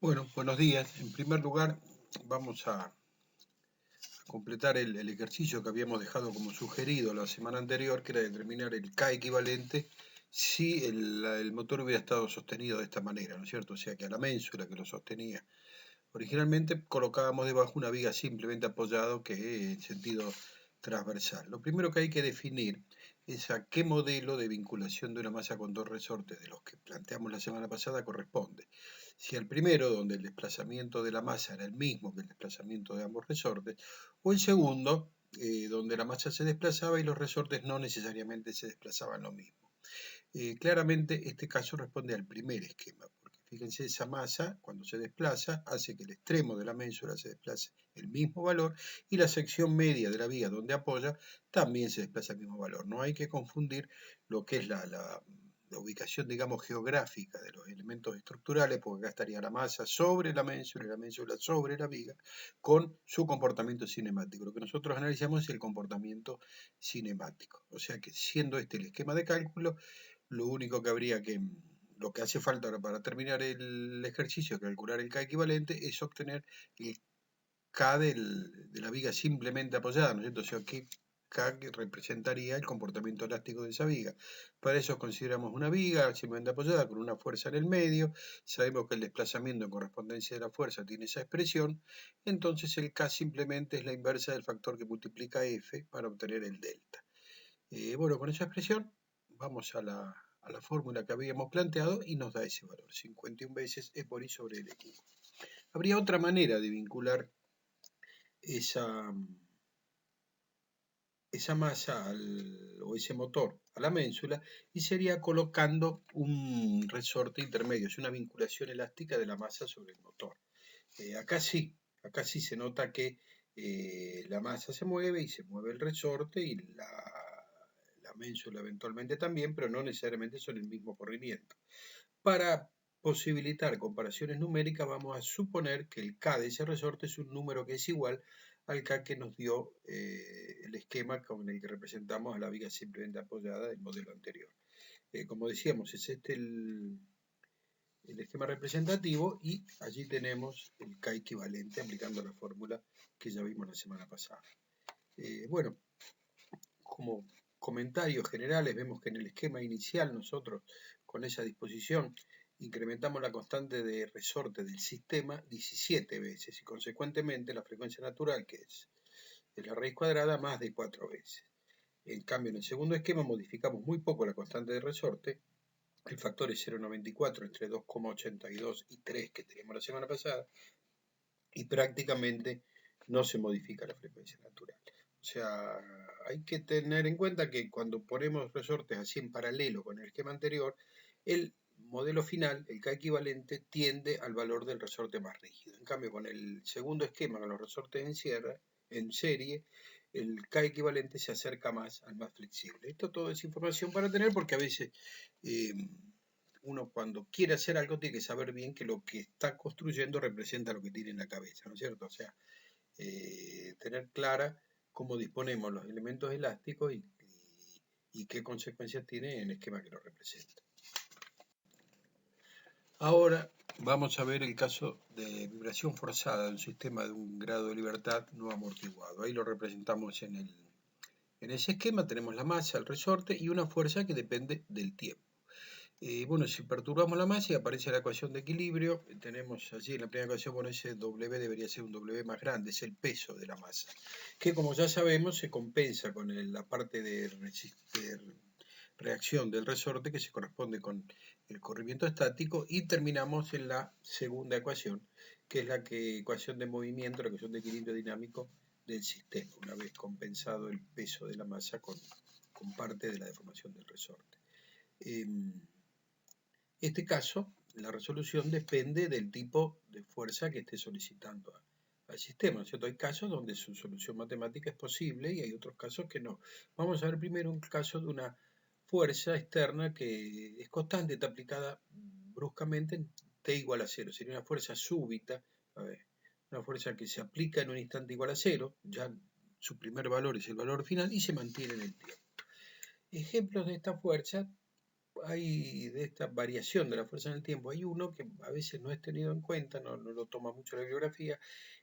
Bueno, buenos días. En primer lugar, vamos a completar el ejercicio que habíamos dejado como sugerido la semana anterior, que era determinar el K equivalente si el motor hubiera estado sostenido de esta manera, ¿no es cierto? O sea, que a la ménsula que lo sostenía originalmente colocábamos debajo una viga simplemente apoyado que en sentido transversal. Lo primero que hay que definir es a qué modelo de vinculación de una masa con dos resortes de los que planteamos la semana pasada corresponde. Si al primero, donde el desplazamiento de la masa era el mismo que el desplazamiento de ambos resortes, o el segundo, donde la masa se desplazaba y los resortes no necesariamente se desplazaban lo mismo. Claramente este caso responde al primer esquema, porque fíjense, esa masa cuando se desplaza hace que el extremo de la ménsula se desplace el mismo valor y la sección media de la viga donde apoya también se desplaza el mismo valor. No hay que confundir lo que es la ubicación, digamos, geográfica de los elementos estructurales, porque acá estaría la masa sobre la ménsula y la ménsula sobre la viga, con su comportamiento cinemático. Lo que nosotros analizamos es el comportamiento cinemático. O sea que siendo este el esquema de cálculo, lo único que habría que, lo que hace falta ahora para terminar el ejercicio, calcular el K equivalente, es obtener el K de la viga simplemente apoyada, ¿no es cierto? O sea, que K que representaría el comportamiento elástico de esa viga. Para eso consideramos una viga simplemente apoyada con una fuerza en el medio, sabemos que el desplazamiento en correspondencia de la fuerza tiene esa expresión, entonces el K simplemente es la inversa del factor que multiplica F para obtener el delta. Bueno, con esa expresión vamos a la fórmula que habíamos planteado y nos da ese valor, 51 veces E por I sobre L cubo. Habría otra manera de vincular esa, esa masa o ese motor a la ménsula y sería colocando un resorte intermedio, es una vinculación elástica de la masa sobre el motor. Acá sí se nota que la masa se mueve y se mueve el resorte y la ménsula eventualmente también, pero no necesariamente son el mismo corrimiento. Para posibilitar comparaciones numéricas vamos a suponer que el K de ese resorte es un número que es igual al K que nos dio el esquema con el que representamos a la viga simplemente apoyada del modelo anterior. Como decíamos, es este el esquema representativo y allí tenemos el K equivalente aplicando la fórmula que ya vimos la semana pasada. Bueno, como comentarios generales vemos que en el esquema inicial nosotros con esa disposición incrementamos la constante de resorte del sistema 17 veces y consecuentemente la frecuencia natural, que es la raíz cuadrada, más de 4 veces. En cambio, en el segundo esquema modificamos muy poco la constante de resorte. El factor es 0,94 entre 2,82 y 3 que teníamos la semana pasada y prácticamente no se modifica la frecuencia natural. O sea, hay que tener en cuenta que cuando ponemos resortes así en paralelo con el esquema anterior, el modelo final, el K equivalente, tiende al valor del resorte más rígido. En cambio, con el segundo esquema, con los resortes en serie, el K equivalente se acerca más al más flexible. Esto todo es información para tener porque a veces uno cuando quiere hacer algo tiene que saber bien que lo que está construyendo representa lo que tiene en la cabeza, ¿no es cierto? O sea, tener clara cómo disponemos los elementos elásticos y qué consecuencias tiene en el esquema que lo representa. Ahora vamos a ver el caso de vibración forzada de un sistema de un grado de libertad no amortiguado. Ahí lo representamos en ese esquema, tenemos la masa, el resorte y una fuerza que depende del tiempo. Bueno, si perturbamos la masa y aparece la ecuación de equilibrio, tenemos allí en la primera ecuación, bueno, ese W debería ser un W más grande, es el peso de la masa, que como ya sabemos se compensa con la parte de reacción del resorte que se corresponde con el corrimiento estático y terminamos en la segunda ecuación, que es la ecuación de movimiento, la ecuación de equilibrio dinámico del sistema, una vez compensado el peso de la masa con parte de la deformación del resorte. Este caso, la resolución depende del tipo de fuerza que esté solicitando al sistema, ¿no es cierto? Hay casos donde su solución matemática es posible y hay otros casos que no. Vamos a ver primero un caso de una fuerza externa que es constante, está aplicada bruscamente en T igual a 0. Sería una fuerza súbita, una fuerza que se aplica en un instante igual a 0, ya su primer valor es el valor final y se mantiene en el tiempo. Ejemplos de esta fuerza hay de esta variación de la fuerza en el tiempo, hay uno que a veces no es tenido en cuenta, no lo toma mucho la bibliografía,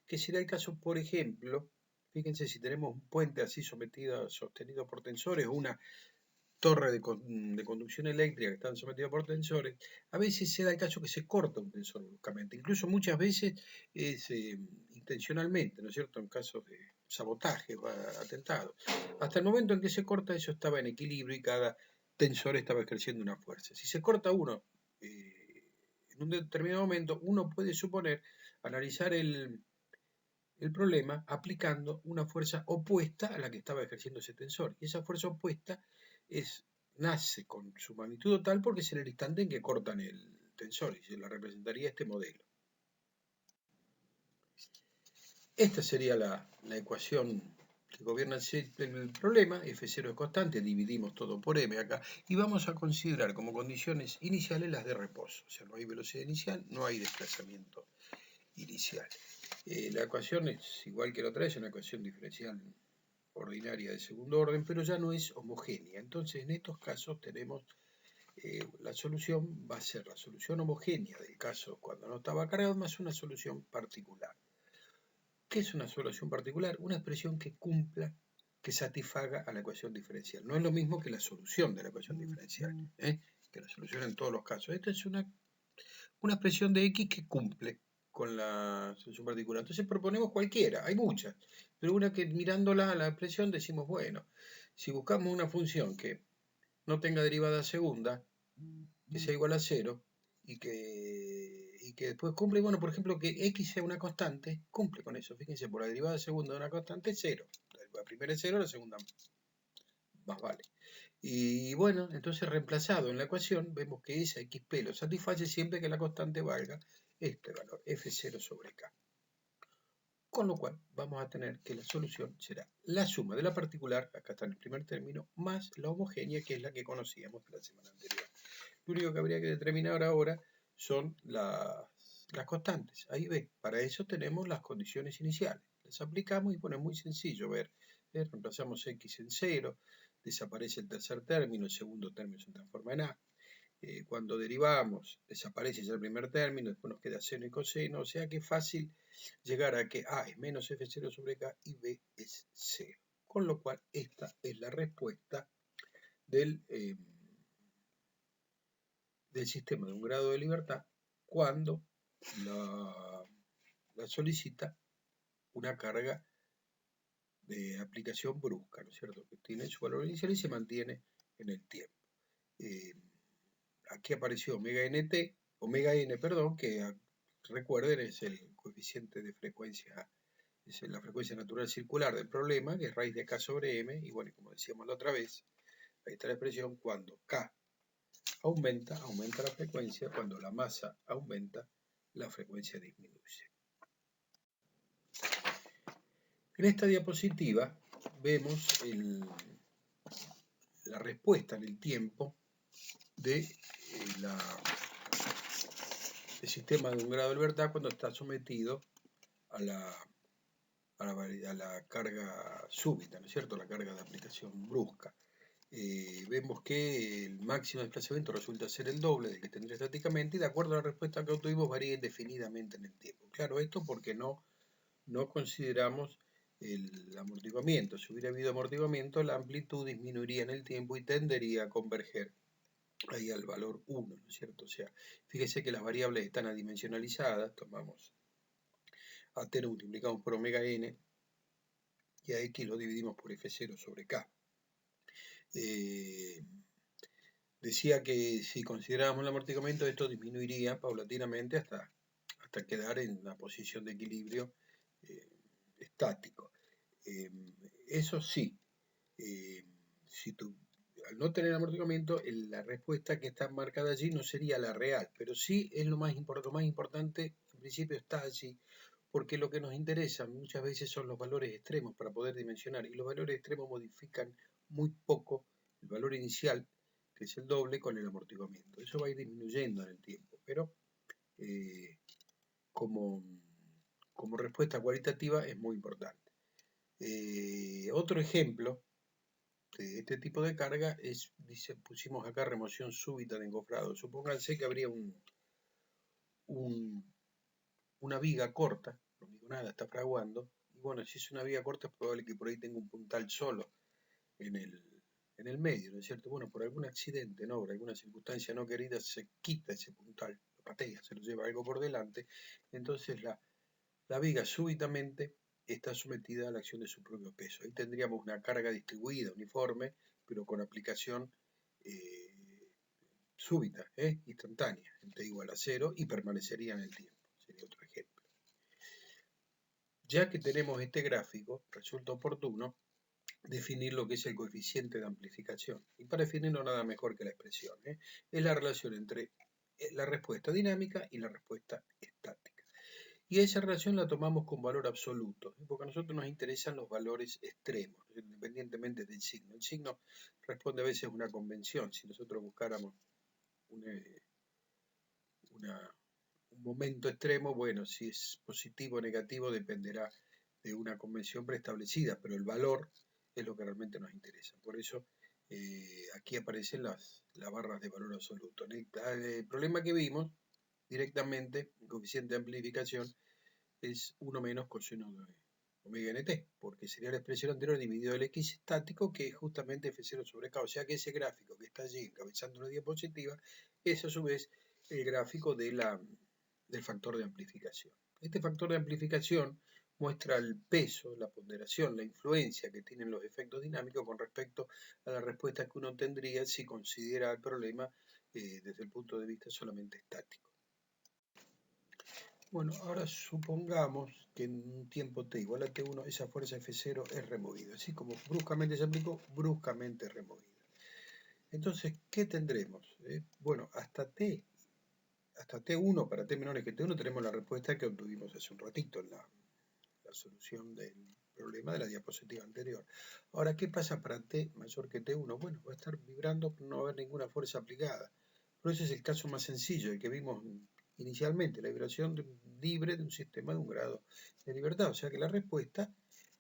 que será el caso, por ejemplo, fíjense si tenemos un puente así sostenido por tensores o una torre de conducción eléctrica que están sometidas por tensores, a veces se da el caso que se corta un tensor bruscamente, incluso muchas veces es intencionalmente, ¿no es cierto?, en casos de sabotaje o atentados. Hasta el momento en que se corta eso estaba en equilibrio y cada tensor estaba ejerciendo una fuerza. Si se corta uno en un determinado momento, uno puede suponer, analizar el problema aplicando una fuerza opuesta a la que estaba ejerciendo ese tensor. Y esa fuerza opuesta nace con su magnitud tal porque es en el instante en que cortan el tensor y se la representaría este modelo. Esta sería la ecuación que gobierna el problema. F0 es constante, dividimos todo por m acá y vamos a considerar como condiciones iniciales las de reposo. O sea, no hay velocidad inicial, no hay desplazamiento inicial. La ecuación es igual que la otra vez, una ecuación diferencial ordinaria de segundo orden, pero ya no es homogénea. Entonces, en estos casos tenemos la solución va a ser la solución homogénea del caso cuando no estaba cargado más una solución particular. ¿Qué es una solución particular? Una expresión que cumpla, que satisfaga a la ecuación diferencial. No es lo mismo que la solución de la ecuación diferencial, que la solución en todos los casos. Esta es una expresión de x que cumple con la solución particular. Entonces proponemos cualquiera, hay muchas, pero una que mirándola a la expresión decimos, bueno, si buscamos una función que no tenga derivada segunda, que sea igual a 0 y que después cumple, bueno, por ejemplo, que x sea una constante, cumple con eso. Fíjense, por la derivada segunda de una constante es 0. La primera es 0, la segunda más vale. Y bueno, entonces reemplazado en la ecuación, vemos que esa xp lo satisface siempre que la constante valga este valor, f0 sobre k. Con lo cual vamos a tener que la solución será la suma de la particular, acá está en el primer término, más la homogénea, que es la que conocíamos de la semana anterior. Lo único que habría que determinar ahora son las constantes. Ahí ve, para eso tenemos las condiciones iniciales. Las aplicamos y bueno, es muy sencillo ver. Reemplazamos x en 0, desaparece el tercer término, el segundo término se transforma en a. Cuando derivamos, desaparece ya el primer término, después nos queda seno y coseno, o sea que es fácil llegar a que a es menos f0 sobre k y b es 0. Con lo cual, esta es la respuesta del sistema de un grado de libertad cuando la solicita una carga de aplicación brusca, ¿no es cierto? Que tiene su valor inicial y se mantiene en el tiempo. Aquí apareció omega n, perdón, que recuerden es el coeficiente de frecuencia, es la frecuencia natural circular del problema, que es raíz de k sobre m, y bueno, como decíamos la otra vez, ahí está la expresión, cuando k aumenta la frecuencia, cuando la masa aumenta, la frecuencia disminuye. En esta diapositiva vemos la respuesta en el tiempo del sistema de un grado de libertad cuando está sometido a la carga súbita, ¿no es cierto? La carga de aplicación brusca. Vemos que el máximo desplazamiento resulta ser el doble del que tendría estáticamente y de acuerdo a la respuesta que obtuvimos varía indefinidamente en el tiempo. Claro, esto porque no consideramos el amortiguamiento. Si hubiera habido amortiguamiento, la amplitud disminuiría en el tiempo y tendería a converger ahí al valor 1, ¿no es cierto? O sea, fíjese que las variables están adimensionalizadas, tomamos a t lo multiplicamos por omega n y a x lo dividimos por f0 sobre k. Decía que si consideráramos el amortiguamiento, esto disminuiría paulatinamente hasta quedar en una posición de equilibrio estático. Eso sí, al no tener amortiguamiento, la respuesta que está marcada allí no sería la real, pero sí es lo más importante, en principio está allí, porque lo que nos interesa muchas veces son los valores extremos para poder dimensionar, y los valores extremos modifican muy poco el valor inicial, que es el doble, con el amortiguamiento. Eso va a ir disminuyendo en el tiempo, pero como respuesta cualitativa es muy importante. Otro ejemplo de este tipo de carga dice, pusimos acá remoción súbita de encofrado. Supónganse que habría una viga corta, no digo nada, está fraguando, y bueno, si es una viga corta es probable que por ahí tenga un puntal solo en el medio, ¿no es cierto? Bueno, por algún accidente, ¿no? Por alguna circunstancia no querida se quita ese puntal, lo patea, se lo lleva algo por delante, entonces la viga súbitamente está sometida a la acción de su propio peso. Ahí tendríamos una carga distribuida, uniforme, pero con aplicación súbita, instantánea, en T igual a 0 y permanecería en el tiempo. Sería otro ejemplo. Ya que tenemos este gráfico, resulta oportuno definir lo que es el coeficiente de amplificación. Y para definirlo nada mejor que la expresión. Es la relación entre la respuesta dinámica y la respuesta estática. Y esa relación la tomamos con valor absoluto, porque a nosotros nos interesan los valores extremos, independientemente del signo. El signo responde a veces a una convención. Si nosotros buscáramos un momento extremo, bueno, si es positivo o negativo dependerá de una convención preestablecida, pero el valor es lo que realmente nos interesa. Por eso aquí aparecen las barras de valor absoluto. El problema que vimos directamente, el coeficiente de amplificación, es 1 menos coseno de omega nt, porque sería la expresión anterior dividido el x estático, que es justamente f0 sobre k. O sea que ese gráfico que está allí encabezando la diapositiva es a su vez el gráfico del factor de amplificación. Este factor de amplificación muestra el peso, la ponderación, la influencia que tienen los efectos dinámicos con respecto a la respuesta que uno tendría si considera el problema desde el punto de vista solamente estático. Bueno, ahora supongamos que en un tiempo t igual a t1 esa fuerza F0 es removida. Así como bruscamente se aplicó, bruscamente removida. Entonces, ¿qué tendremos? Bueno, hasta T1, para T menores que T1, tenemos la respuesta que obtuvimos hace un ratito en la solución del problema de la diapositiva anterior. Ahora, ¿qué pasa para T mayor que T1? Bueno, va a estar vibrando, no va a haber ninguna fuerza aplicada. Pero ese es el caso más sencillo, el que vimos inicialmente, la vibración libre de un sistema de un grado de libertad. O sea que la respuesta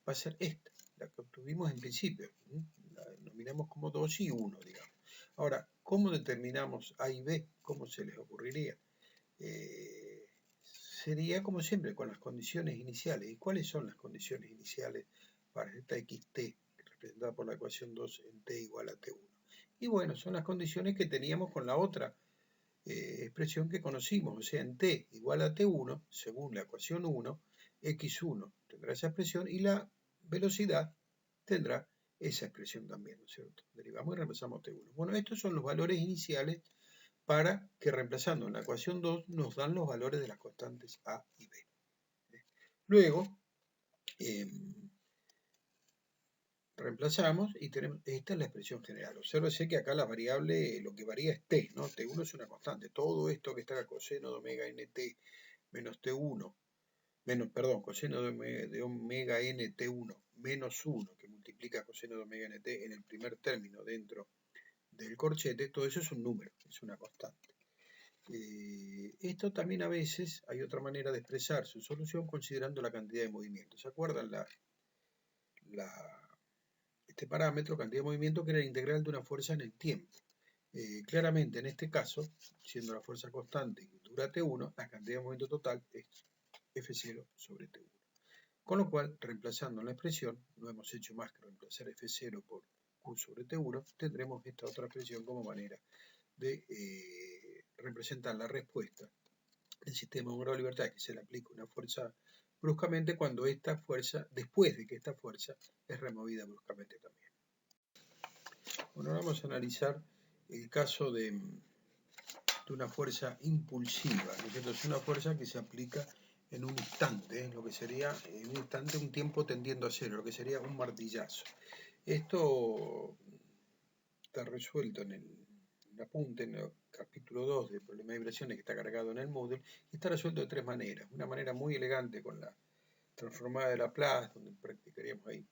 va a ser esta, la que obtuvimos en principio. La denominamos como 2 y 1, digamos. Ahora, ¿cómo determinamos A y B? ¿Cómo se les ocurriría? Sería como siempre con las condiciones iniciales. ¿Y cuáles son las condiciones iniciales para esta xt, representada por la ecuación 2 en t igual a t1? Y bueno, son las condiciones que teníamos con la otra expresión que conocimos, o sea, en t igual a t1, según la ecuación 1, x1 tendrá esa expresión y la velocidad tendrá esa expresión también, ¿no es cierto? Derivamos y reemplazamos t1. Bueno, estos son los valores iniciales para que reemplazando en la ecuación 2 nos dan los valores de las constantes a y b. Luego, reemplazamos y tenemos, esta es la expresión general. Obsérvese que acá la variable, lo que varía es t, ¿no? T1 es una constante. Todo esto que está acá, coseno de omega nt menos t1, coseno de omega nt1 menos 1, que multiplica coseno de omega nt en el primer término dentro del corchete, todo eso es un número, es una constante. Esto también a veces hay otra manera de expresar su solución considerando la cantidad de movimiento. ¿Se acuerdan este parámetro, cantidad de movimiento, que era la integral de una fuerza en el tiempo? Claramente en este caso, siendo la fuerza constante y dura T1, la cantidad de movimiento total es F0 sobre T1. Con lo cual, reemplazando la expresión, no hemos hecho más que reemplazar F0 por Q sobre T1, tendremos esta otra expresión como manera de representar la respuesta del sistema de un grado de libertad, que se le aplica una fuerza bruscamente cuando esta fuerza, después de que esta fuerza es removida bruscamente también. Bueno, vamos a analizar el caso de una fuerza impulsiva, ¿no es cierto? Es una fuerza que se aplica en un instante, lo que sería en un instante un tiempo tendiendo a cero, lo que sería un martillazo. Esto está resuelto en el apunte, en el capítulo 2 del problema de vibraciones que está cargado en el Moodle, y está resuelto de tres maneras. Una manera muy elegante con la transformada de Laplace, donde practicaríamos ahí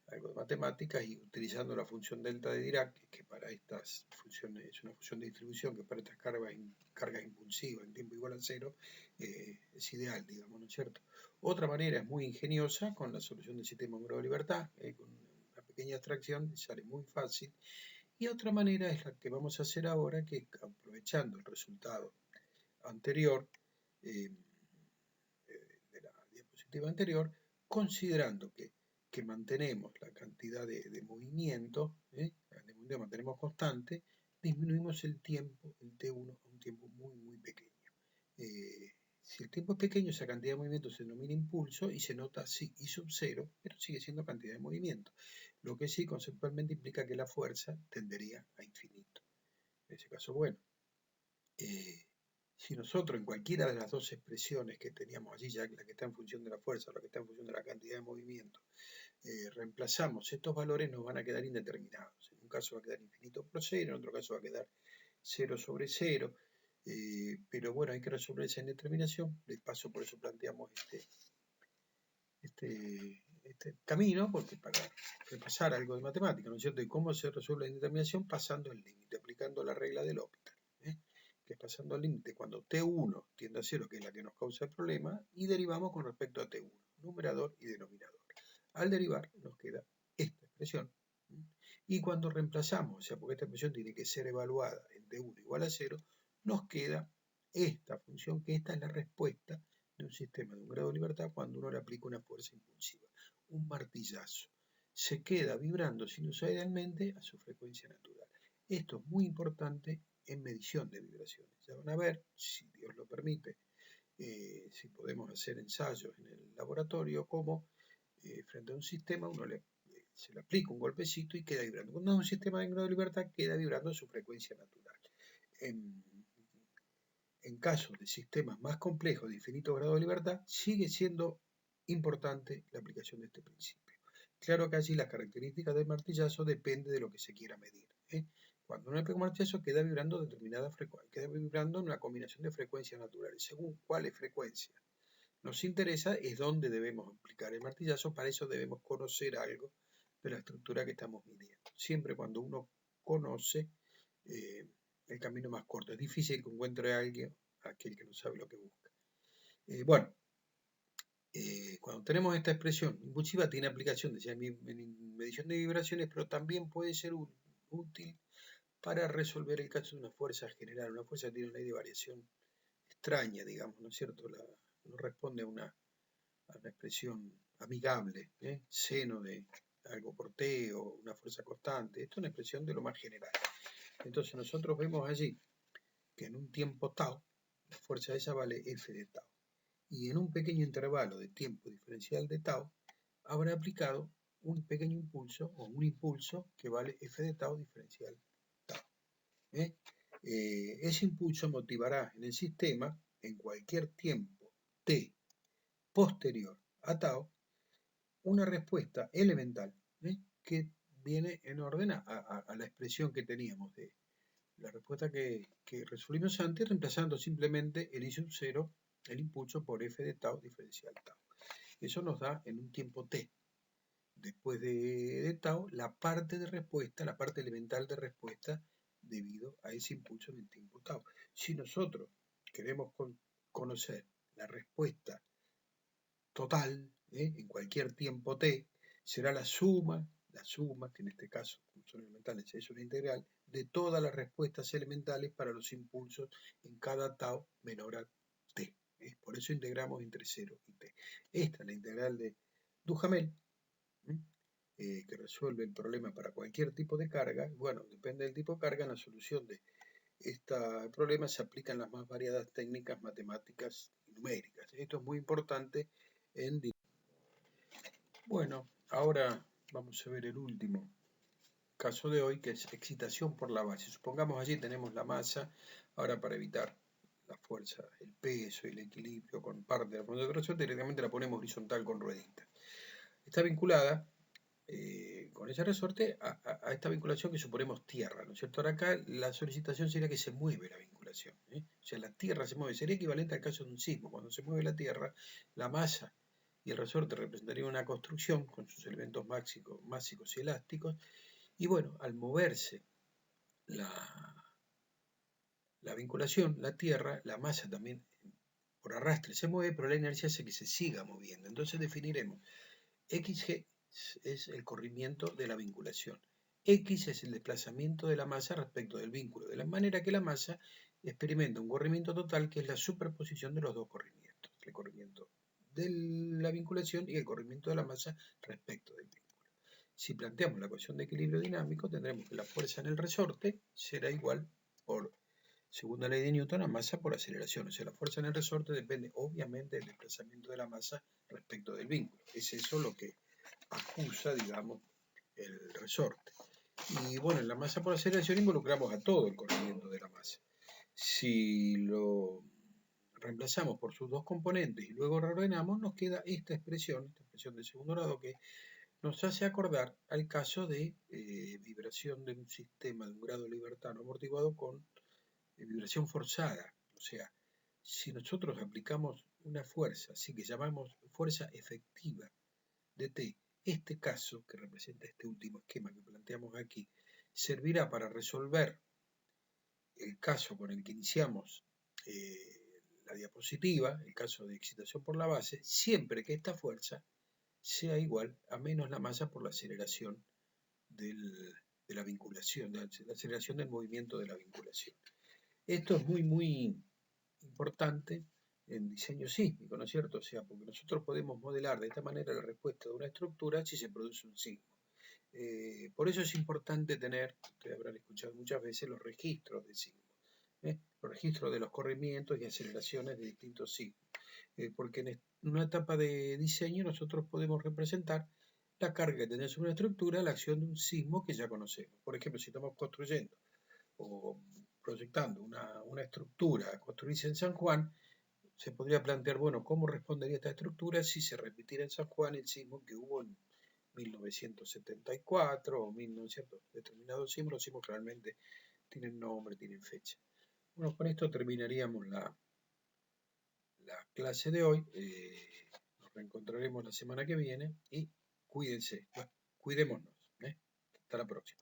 algo de matemáticas, y utilizando la función delta de Dirac, que para estas funciones es una función de distribución que para estas cargas impulsivas en tiempo igual a cero es ideal, digamos, ¿no es cierto? Otra manera es muy ingeniosa con la solución del sistema de grado de libertad, con una pequeña abstracción sale muy fácil. Y otra manera es la que vamos a hacer ahora, que aprovechando el resultado anterior, de la diapositiva anterior, considerando que mantenemos la cantidad de movimiento, de mantenemos constante, disminuimos el tiempo, el T1, a un tiempo muy, muy pequeño. Si el tiempo es pequeño, esa cantidad de movimiento se denomina impulso y se nota así, I sub 0, pero sigue siendo cantidad de movimiento. Lo que sí conceptualmente implica que la fuerza tendería a infinito. En ese caso, bueno, si nosotros en cualquiera de las dos expresiones que teníamos allí, ya la que está en función de la fuerza o la que está en función de la cantidad de movimiento, reemplazamos estos valores, nos van a quedar indeterminados. En un caso va a quedar infinito por 0, en otro caso va a quedar 0 sobre 0, pero bueno, hay que resolver esa indeterminación. De paso, por eso planteamos este camino, porque para repasar algo de matemática, ¿no es cierto? Y cómo se resuelve la indeterminación pasando el límite, aplicando la regla del L'Hopital, que es pasando el límite cuando T1 tiende a 0, que es la que nos causa el problema, y derivamos con respecto a T1, numerador y denominador. Al derivar nos queda esta expresión. Y cuando reemplazamos, o sea, porque esta expresión tiene que ser evaluada en T1 igual a 0, nos queda esta función, que esta es la respuesta de un sistema de un grado de libertad cuando uno le aplica una fuerza impulsiva, un martillazo. Se queda vibrando sinusoidalmente a su frecuencia natural. Esto es muy importante en medición de vibraciones. Ya van a ver, si Dios lo permite, si podemos hacer ensayos en el laboratorio, cómo frente a un sistema uno se le aplica un golpecito y queda vibrando. Cuando es un sistema de grado de libertad, queda vibrando a su frecuencia natural. En casos de sistemas más complejos de infinito grado de libertad, sigue siendo importante la aplicación de este principio. Claro que allí las características del martillazo depende de lo que se quiera medir. Cuando uno aplica un martillazo queda vibrando determinada frecuencia, queda vibrando en una combinación de frecuencias naturales. Según cuáles frecuencias nos interesa es dónde debemos aplicar el martillazo. Para eso debemos conocer algo de la estructura que estamos midiendo. Siempre cuando uno conoce el camino más corto. Es difícil que encuentre a alguien, aquel que no sabe lo que busca. Cuando tenemos esta expresión impulsiva tiene aplicación decía, en medición de vibraciones, pero también puede ser útil para resolver el caso de una fuerza general. Una fuerza que tiene una ley de variación extraña, digamos, ¿no es cierto? No responde a una expresión amigable, seno de algo por T o una fuerza constante. Esto es una expresión de lo más general. Entonces nosotros vemos allí que en un tiempo tau, la fuerza esa vale F de tau. Y en un pequeño intervalo de tiempo diferencial de tau, habrá aplicado un pequeño impulso o un impulso que vale F de tau diferencial tau. Ese impulso motivará en el sistema, en cualquier tiempo t posterior a tau, una respuesta elemental que viene en orden a la expresión que teníamos de la respuesta que resolvimos antes, reemplazando simplemente el I sub 0, el impulso, por F de tau diferencial tau. Eso nos da en un tiempo t. Después de tau, la parte de respuesta, la parte elemental de respuesta debido a ese impulso en el tiempo tau. Si nosotros queremos conocer la respuesta total en cualquier tiempo t, será la suma, que en este caso, como son elementales, es una integral, de todas las respuestas elementales para los impulsos en cada tau menor a t. Por eso integramos entre 0 y t. Esta es la integral de Duhamel, que resuelve el problema para cualquier tipo de carga. Bueno, depende del tipo de carga, en la solución de este problema se aplican las más variadas técnicas matemáticas y numéricas. Esto es muy importante en... Bueno, ahora vamos a ver el último caso de hoy, que es excitación por la base. Supongamos allí tenemos la masa, ahora para evitar la fuerza, el peso y el equilibrio con parte de la fuerza de resorte, directamente la ponemos horizontal con rueditas. Está vinculada con ese resorte a esta vinculación que suponemos tierra, ¿no es cierto? Ahora acá la solicitación sería que se mueve la vinculación, o sea, la tierra se mueve, sería equivalente al caso de un sismo. Cuando se mueve la tierra, la masa y el resorte representarían una construcción con sus elementos másicos y elásticos, y bueno, al moverse la vinculación, la tierra, la masa también por arrastre se mueve, pero la inercia hace que se siga moviendo. Entonces definiremos xg es el corrimiento de la vinculación. X es el desplazamiento de la masa respecto del vínculo, de la manera que la masa experimenta un corrimiento total que es la superposición de los dos corrimientos, el corrimiento de la vinculación y el corrimiento de la masa respecto del vínculo. Si planteamos la ecuación de equilibrio dinámico, tendremos que la fuerza en el resorte será igual por, según la ley de Newton, a masa por aceleración. O sea, la fuerza en el resorte depende obviamente del desplazamiento de la masa respecto del vínculo. Es eso lo que acusa, digamos, el resorte. Y bueno, en la masa por aceleración involucramos a todo el corrimiento de la masa. Si lo reemplazamos por sus dos componentes y luego reordenamos, nos queda esta expresión de segundo grado, que nos hace acordar al caso de vibración de un sistema de un grado de libertad no amortiguado con vibración forzada. O sea, si nosotros aplicamos una fuerza, así que llamamos fuerza efectiva de T, este caso, que representa este último esquema que planteamos aquí, servirá para resolver el caso con el que iniciamos la diapositiva, el caso de excitación por la base, siempre que esta fuerza sea igual a menos la masa por la aceleración de la vinculación, de la aceleración del movimiento de la vinculación. Esto es muy importante en diseño sísmico, ¿no es cierto? O sea, porque nosotros podemos modelar de esta manera la respuesta de una estructura si se produce un sismo. Por eso es importante tener, ustedes habrán escuchado muchas veces, los registros de sismo, los registros de los corrimientos y aceleraciones de distintos sismos, porque en una etapa de diseño nosotros podemos representar la carga que tiene sobre una estructura, la acción de un sismo que ya conocemos. Por ejemplo, si estamos construyendo o proyectando una estructura a construirse en San Juan, se podría plantear, bueno, ¿cómo respondería esta estructura si se repitiera en San Juan el sismo que hubo en 1974 o 1900, determinados sismos? Los sismos realmente tienen nombre, tienen fecha. Bueno, con esto terminaríamos la clase de hoy. Nos reencontraremos la semana que viene y cuídense, cuidémonos. Hasta la próxima.